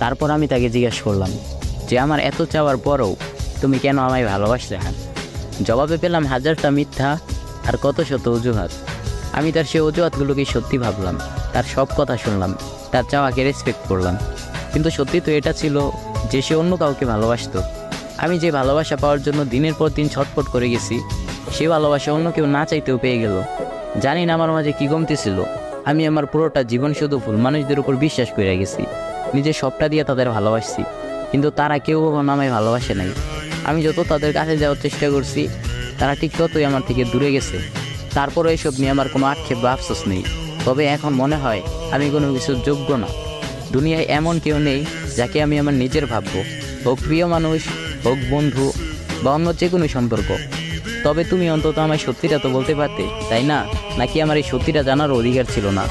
তারপর আমি তাকে জিজ্ঞেস করলাম যে আমার এত চাওয়ার পরও তুমি কেন আমায় ভালোবাসলে না। জবাবে পেলাম হাজারটা মিথ্যা আর কত শত অজুহাত। আমি তার সেই অজুহাতগুলোকে সত্যি ভাবলাম, তার সব কথা শুনলাম, তার চাওয়াকে রেসপেক্ট করলাম। কিন্তু সত্যি তো এটা ছিল যে সে অন্য কাউকে ভালোবাসতো। আমি যে ভালোবাসা পাওয়ার জন্য দিনের পর দিন ছটফট করে গেছি, সে ভালোবাসা অন্য কেউ না চাইতেও পেয়ে গেল। জানি না আমার মাঝে কী কমতি ছিল। আমি আমার পুরোটা জীবন শুধু ভুল মানুষদের উপর বিশ্বাস করে গেছি, নিজের সবটা দিয়ে তাদের ভালোবাসছি, কিন্তু তারা কেউ কখনো আমায় ভালোবাসে নাই। আমি যত তাদের কাছে যাওয়ার চেষ্টা করছি, তারা ঠিক ততই আমার থেকে দূরে গেছে। তারপরও এসব নিয়ে আমার কোনো আক্ষেপ বা আফসোস নেই। তবে এখন মনে হয় আমি কোনো কিছুর যোগ্য না। দুনিয়ায় এমন কেউ নেই যাকে আমি আমার নিজের ভাববো, হোক প্রিয় মানুষ, হোক বন্ধু বা অন্য যে কোনো সম্পর্ক। তবে তুমি অন্তত আমায় সত্যিটা তো বলতে পারতে, তাই না? নাকি আমার এই সত্যিটা জানার অধিকার ছিল না?